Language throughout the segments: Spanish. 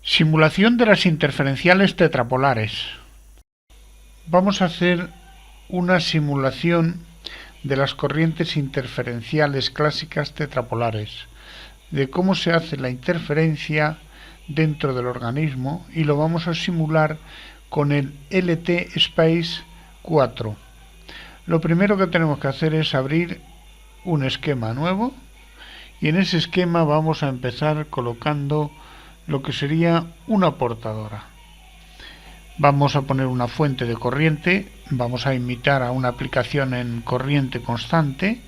Simulación de las interferenciales tetrapolares. Vamos a hacer una simulación de las corrientes interferenciales clásicas tetrapolares, de cómo se hace la interferencia dentro del organismo, y lo vamos a simular con el LT-Space 4. Lo primero que tenemos que hacer es abrir un esquema nuevo, y en ese esquema vamos a empezar colocando lo que sería una portadora. Vamos a poner una fuente de corriente, vamos a imitar a una aplicación en corriente constante,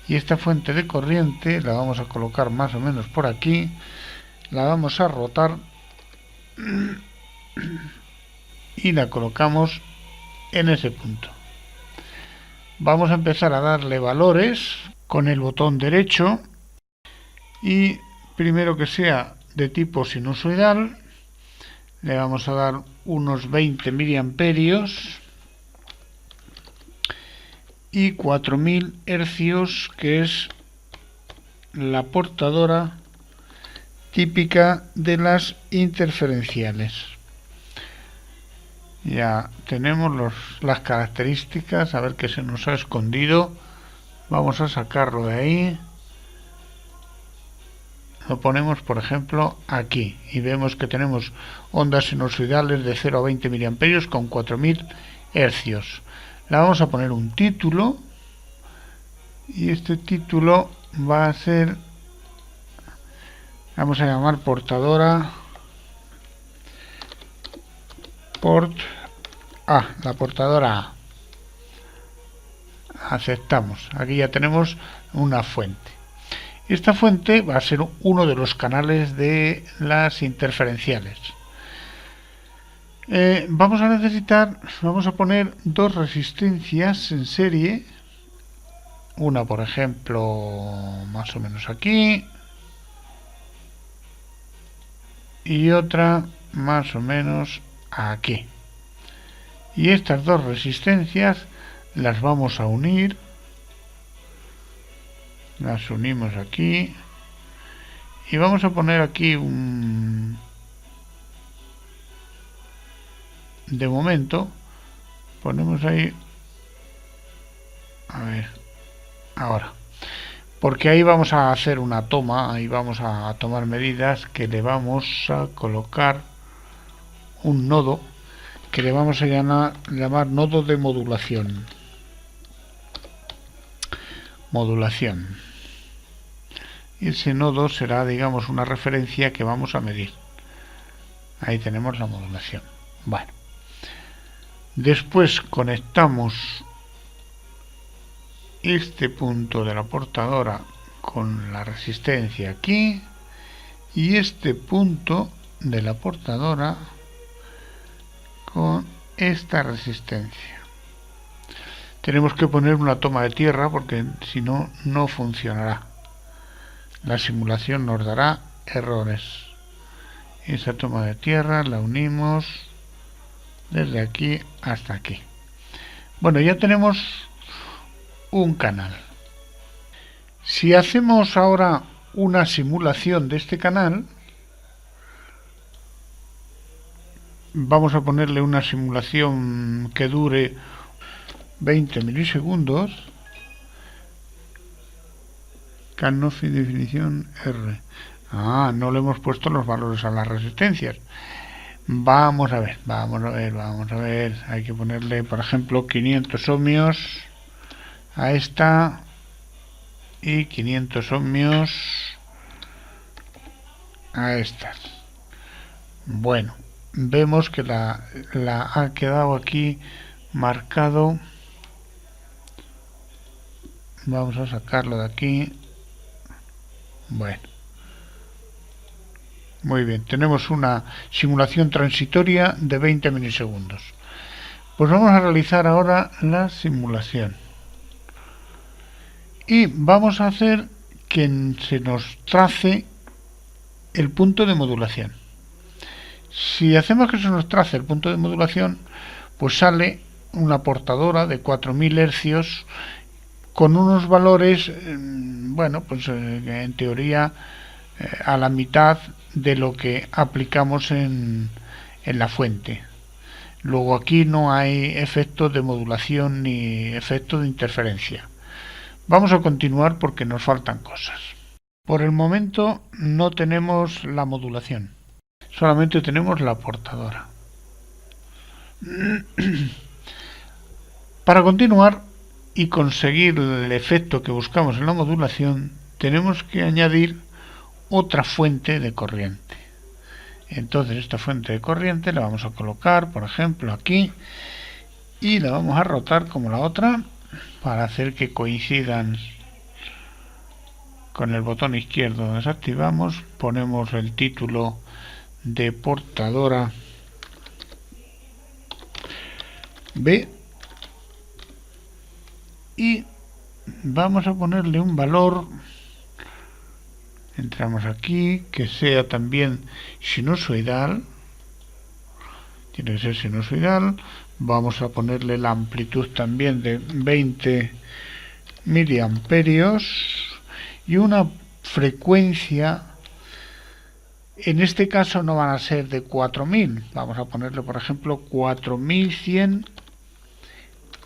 y esta fuente de corriente la vamos a colocar más o menos por aquí, la vamos a rotar y la colocamos en ese punto. Vamos a empezar a darle valores con el botón derecho, y primero que sea de tipo sinusoidal, le vamos a dar unos 20 miliamperios y 4000 hercios, que es la portadora típica de las interferenciales. Ya tenemos las características. A ver qué se nos ha escondido. Vamos a sacarlo de ahí. Lo ponemos, por ejemplo, aquí, y vemos que tenemos ondas sinusoidales de 0 a 20 miliamperios con 4000 hercios. Le vamos a poner un título, y este título va a ser, vamos a llamar portadora port A, la portadora A. Aceptamos. Aquí ya tenemos una fuente. Esta fuente va a ser uno de los canales de las interferenciales. Vamos a poner dos resistencias en serie. Una, por ejemplo, más o menos aquí. Y otra más o menos aquí. Y estas dos resistencias las vamos a unir. Las unimos aquí, y vamos a poner aquí de momento ponemos ahí, a ver, ahora, porque ahí vamos a hacer una toma, ahí vamos a tomar medidas, que le vamos a colocar un nodo que le vamos a llamar nodo de modulación. Y ese nodo será, digamos, una referencia que vamos a medir. Ahí tenemos la modulación. Bueno, después conectamos este punto de la portadora con la resistencia aquí, y este punto de la portadora con esta resistencia. Tenemos que poner una toma de tierra, porque si no, no funcionará. La simulación nos dará errores. Esa toma de tierra la unimos desde aquí hasta aquí. Bueno, ya tenemos un canal. Si hacemos ahora una simulación de este canal, vamos a ponerle una simulación que dure 20 milisegundos. Canoff y definición R. No le hemos puesto los valores a las resistencias. Vamos a ver. Hay que ponerle, por ejemplo, 500 ohmios a esta, y 500 ohmios a estas. Bueno, vemos que la ha quedado aquí marcado. Vamos a sacarlo de aquí. Bueno, muy bien, tenemos una simulación transitoria de 20 milisegundos. Pues vamos a realizar ahora la simulación, y vamos a hacer que se nos trace el punto de modulación. Si hacemos que se nos trace el punto de modulación, pues sale una portadora de 4000 hercios con unos valores, bueno, pues en teoría a la mitad de lo que aplicamos en la fuente. Luego aquí no hay efectos de modulación ni efectos de interferencia. Vamos a continuar porque nos faltan cosas. Por el momento no tenemos la modulación, solamente tenemos la portadora. Para continuar y conseguir el efecto que buscamos en la modulación, tenemos que añadir otra fuente de corriente. Entonces esta fuente de corriente la vamos a colocar, por ejemplo, aquí, y la vamos a rotar como la otra para hacer que coincidan con el botón izquierdo. Desactivamos, ponemos el título de portadora B y vamos a ponerle un valor. Entramos aquí, que sea también sinusoidal, tiene que ser sinusoidal. Vamos a ponerle la amplitud también de 20 miliamperios y una frecuencia, en este caso no van a ser de 4000, vamos a ponerle por ejemplo 4100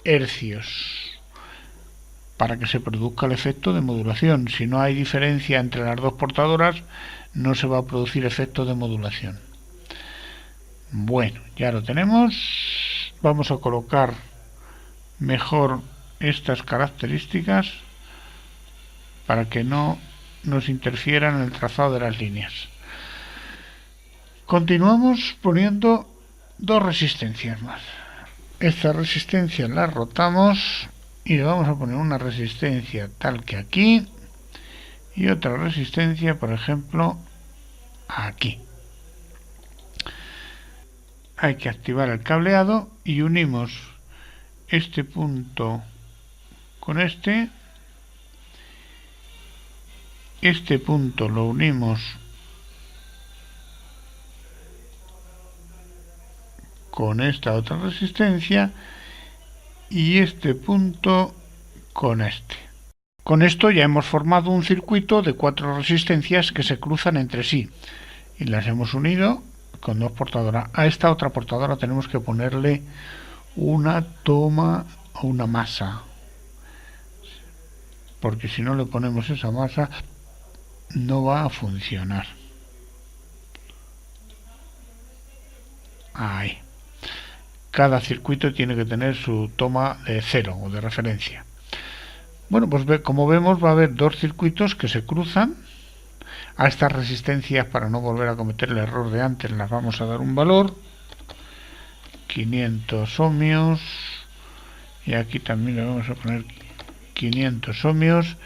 hercios para que se produzca el efecto de modulación. Si no hay diferencia entre las dos portadoras, no se va a producir efecto de modulación. Bueno, ya lo tenemos. Vamos a colocar mejor estas características para que no nos interfieran en el trazado de las líneas. Continuamos poniendo dos resistencias más. Estas resistencias las rotamos y le vamos a poner una resistencia tal que aquí y otra resistencia, por ejemplo, aquí. Hay que activar el cableado y unimos este punto con este punto lo unimos con esta otra resistencia y este punto con este. Con esto ya hemos formado un circuito de 4 resistencias que se cruzan entre sí y las hemos unido con dos portadoras. A esta otra portadora tenemos que ponerle una toma o una masa, porque si no le ponemos esa masa no va a funcionar. Ahí. Cada circuito tiene que tener su toma de cero o de referencia. Bueno, pues como vemos va a haber dos circuitos que se cruzan. A estas resistencias, para no volver a cometer el error de antes, las vamos a dar un valor, 500 ohmios, y aquí también le vamos a poner 500 ohmios,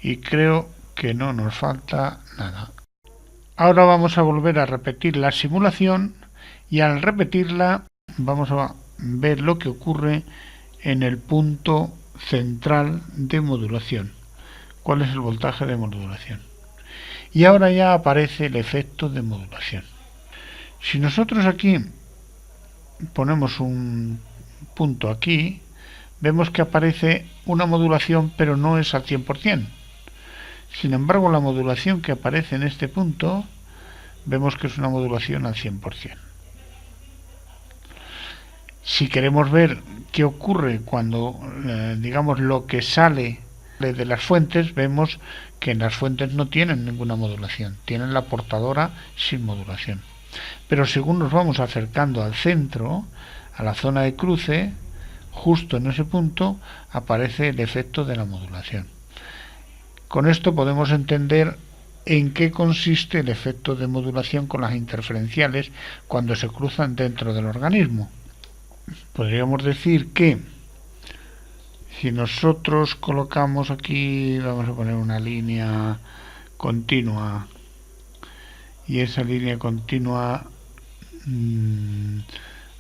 y creo que no nos falta nada. Ahora vamos a volver a repetir la simulación, y al repetirla vamos a ver lo que ocurre en el punto central de modulación. ¿Cuál es el voltaje de modulación? Y ahora ya aparece el efecto de modulación. Si nosotros aquí ponemos un punto aquí, vemos que aparece una modulación, pero no es al 100%. Sin embargo, la modulación que aparece en este punto, vemos que es una modulación al 100%. Si queremos ver qué ocurre cuando, digamos, lo que sale de las fuentes, vemos que en las fuentes no tienen ninguna modulación, tienen la portadora sin modulación. Pero según nos vamos acercando al centro, a la zona de cruce, justo en ese punto aparece el efecto de la modulación. Con esto podemos entender en qué consiste el efecto de modulación con las interferenciales cuando se cruzan dentro del organismo. Podríamos decir que si nosotros colocamos aquí, vamos a poner una línea continua, y esa línea continua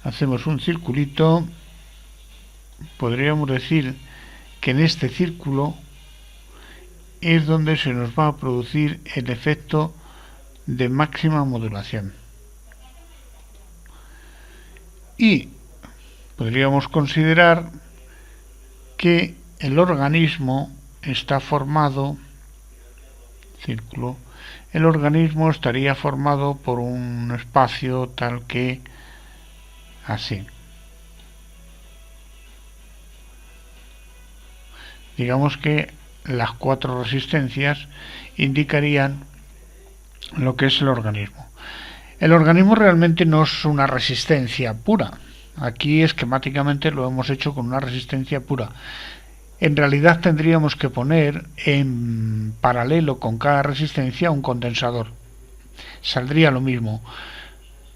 hacemos un circulito, podríamos decir que en este círculo es donde se nos va a producir el efecto de máxima modulación. Y podríamos considerar que el organismo está formado, círculo, el organismo estaría formado por un espacio tal que así. Digamos que las 4 resistencias indicarían lo que es el organismo. El organismo realmente no es una resistencia pura. Aquí esquemáticamente lo hemos hecho con una resistencia pura. En realidad tendríamos que poner en paralelo con cada resistencia un condensador. Saldría lo mismo.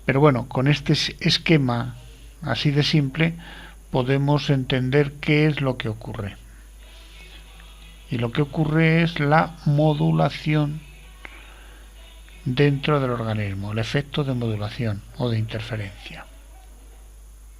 Pero bueno, con este esquema así de simple podemos entender qué es lo que ocurre. Y lo que ocurre es la modulación dentro del organismo, el efecto de modulación o de interferencia.